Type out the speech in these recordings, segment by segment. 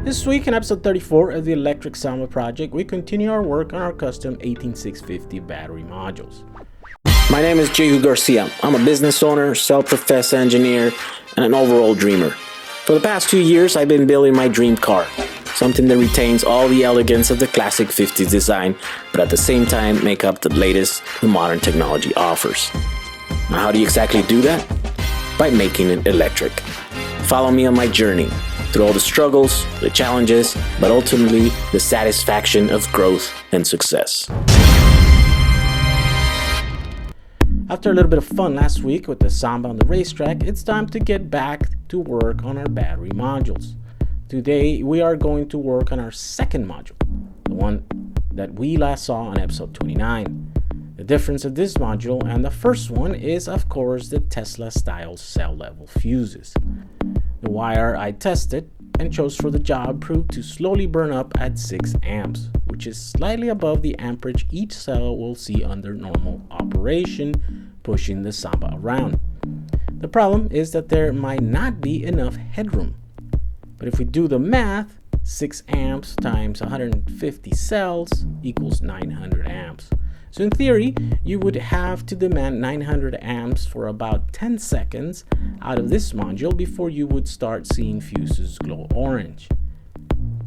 This week in episode 34 of the Electric Samba project, we continue our work on our custom 18650 battery modules. My name is Jehu Garcia. I'm a business owner, self-professed engineer, and an overall dreamer. For the past 2 years, I've been building my dream car, something that retains all the elegance of the classic 50s design, but at the same time make up the latest the modern technology offers. Now, how do you exactly do that? By making it electric. Follow me on my journey through all the struggles, the challenges, but ultimately the satisfaction of growth and success. After a little bit of fun last week with the Samba on the racetrack, it's time to get back to work on our battery modules. Today we are going to work on our second module, the one that we last saw on episode 29. The difference of this module and the first one is, of course, the Tesla style cell level fuses. The wire I tested and chose for the job proved to slowly burn up at 6 amps, which is slightly above the amperage each cell will see under normal operation, pushing the Samba around. The problem is that there might not be enough headroom. But if we do the math, 6 amps times 150 cells equals 900 amps. So in theory, you would have to demand 900 amps for about 10 seconds out of this module before you would start seeing fuses glow orange.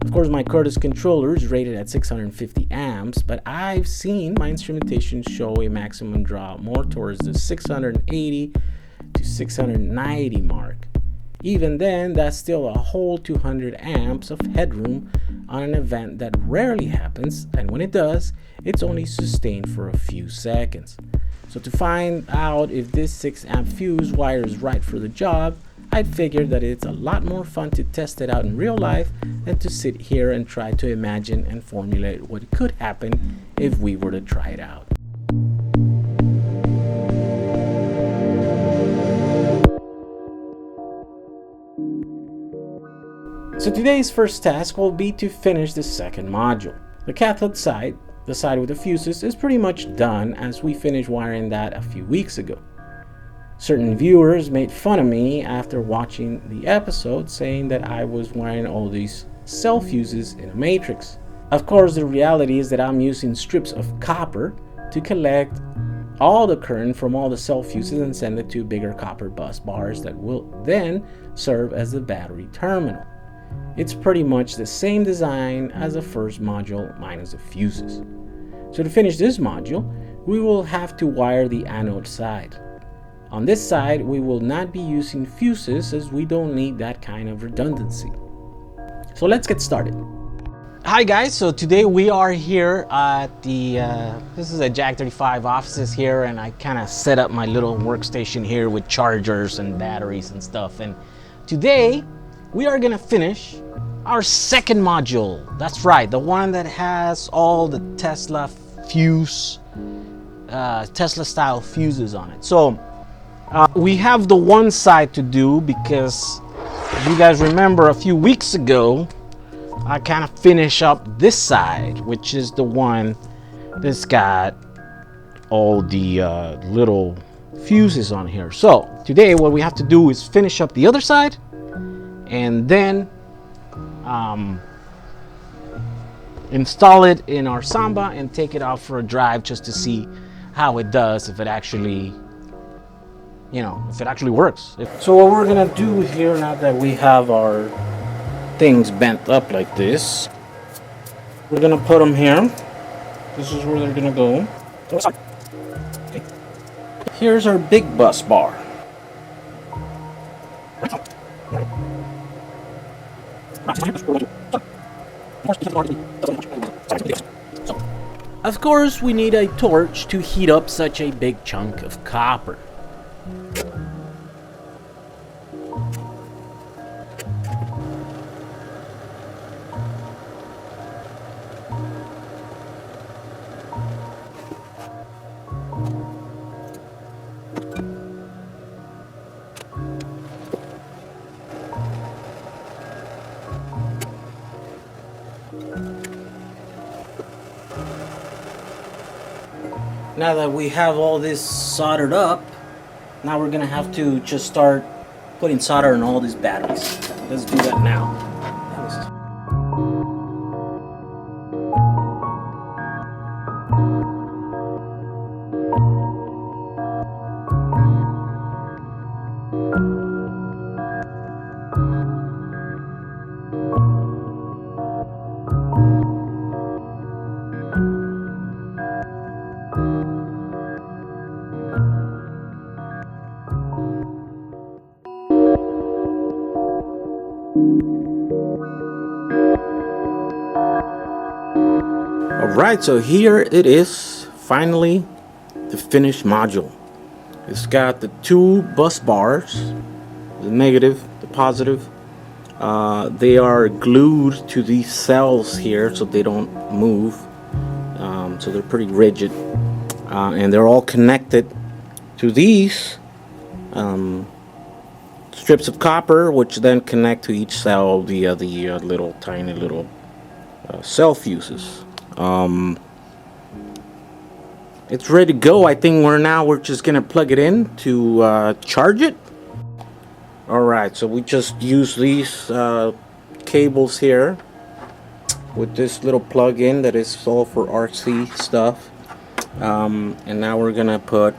Of course, my Curtis controller is rated at 650 amps, but I've seen my instrumentation show a maximum draw more towards the 680 to 690 mark. Even then, that's still a whole 200 amps of headroom on an event that rarely happens, and when it does, it's only sustained for a few seconds. So to find out if this 6 amp fuse wire is right for the job, I'd figured that it's a lot more fun to test it out in real life than to sit here and try to imagine and formulate what could happen if we were to try it out. So today's first task will be to finish the second module. The cathode side, the side with the fuses, is pretty much done as we finished wiring that a few weeks ago. Certain viewers made fun of me after watching the episode, saying that I was wiring all these cell fuses in a matrix. Of course, the reality is that I'm using strips of copper to collect all the current from all the cell fuses and send it to bigger copper bus bars that will then serve as the battery terminal. It's pretty much the same design as the first module minus the fuses. So to finish this module, we will have to wire the anode side. On this side, we will not be using fuses as we don't need that kind of redundancy. So let's get started. Hi guys, so today we are here at the, this is a Jag 35 offices here, and I kind of set up my little workstation here with chargers and batteries and stuff. And today, we are gonna finish our second module. That's right, the one that has all the Tesla fuse, Tesla style fuses on it. So we have the one side to do because if you guys remember a few weeks ago, I kind of finished up this side, which is the one that's got all the little fuses on here. So today what we have to do is finish up the other side and then install it in our Samba and take it out for a drive just to see how it does, if it actually, if it actually works. So what we're gonna do here, now that we have our things bent up like this, we're gonna put them here. This is where they're gonna go. Here's our big bus bar. Of course, we need a torch to heat up such a big chunk of copper. Now that we have all this soldered up, now we're gonna have to just start putting solder in all these batteries. Let's do that now. Alright, so here it is, finally, the finished module. It's got the two bus bars, the negative, the positive. They are glued to these cells here so they don't move. So they're pretty rigid. And they're all connected to these strips of copper, which then connect to each cell via the little tiny little cell fuses. It's ready to go. I think we're just gonna plug it in to charge it. Alright, so we just use these cables here with this little plug-in that is all for RC stuff, and now we're gonna put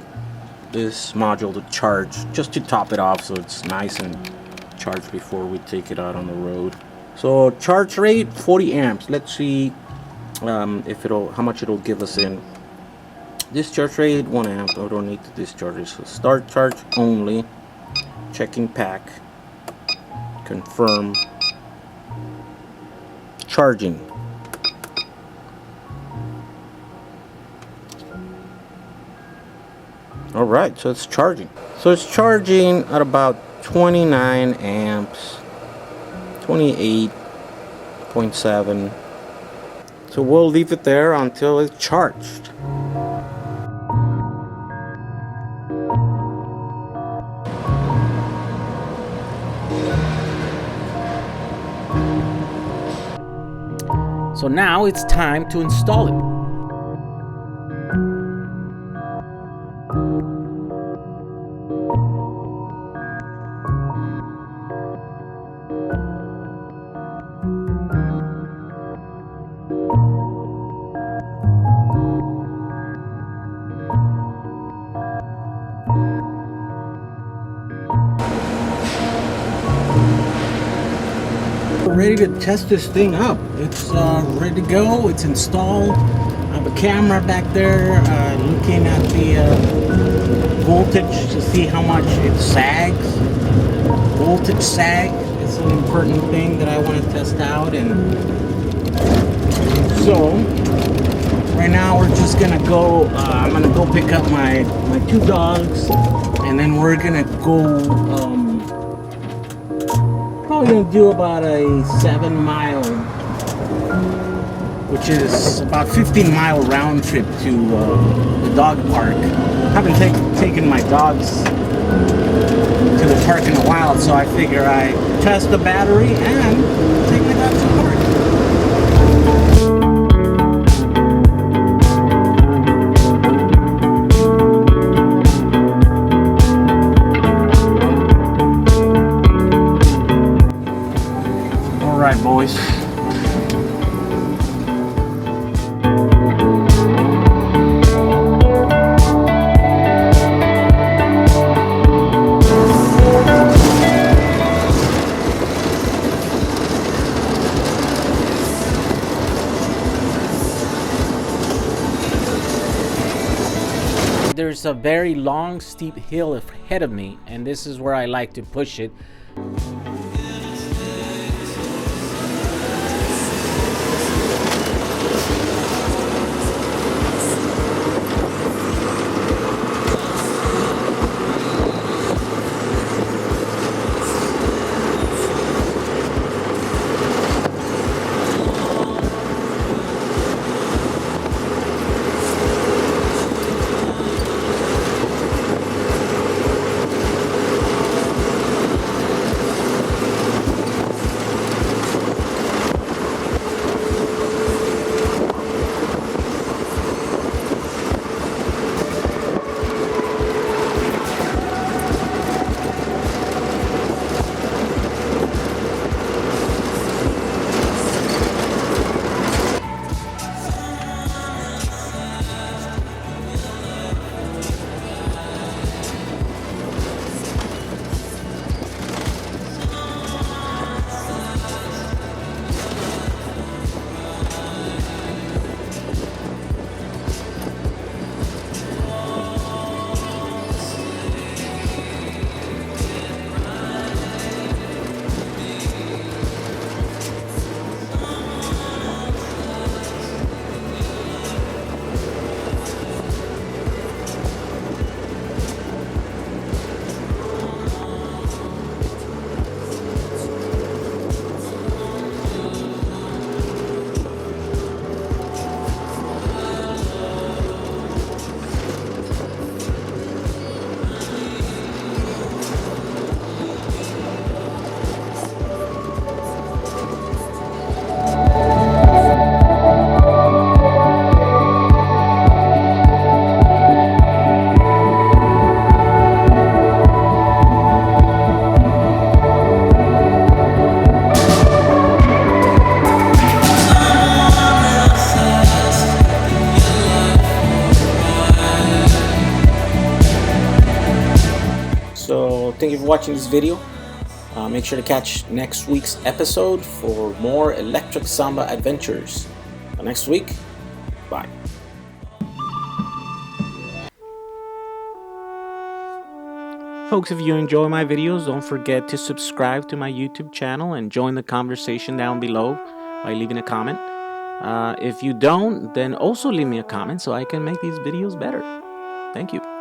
this module to charge, just to top it off so it's nice and charged before we take it out on the road. So charge rate 40 amps. Let's see if how much it'll give us in. Discharge rate 1 amp. I don't need to discharge it. So start charge only. Checking pack. Confirm. Charging. Alright, so it's charging. So it's charging at about 29 amps. 28.7. So we'll leave it there until it's charged. So now it's time to install it. Ready to test this thing up. It's ready to go. It's installed. I have a camera back there looking at the voltage to see how much it sags. Voltage sag is an important thing that I want to test out. And so right now we're just gonna go. I'm gonna go pick up my two dogs, and then we're gonna go. Probably gonna do about a 7 mile, which is about 15-mile round trip to the dog park. I haven't taken my dogs to the park in a while, so I figure I test the battery and take my dogs to the park. Alright, boys. There's a very long, steep hill ahead of me, and this is where I like to push it. thank you for watching this video. Make sure to catch next week's episode for more electric Samba adventures. Until next week, bye. Folks, if you enjoy my videos, don't forget to subscribe to my YouTube channel and join the conversation down below by leaving a comment. If you don't, then also leave me a comment so I can make these videos better. Thank you.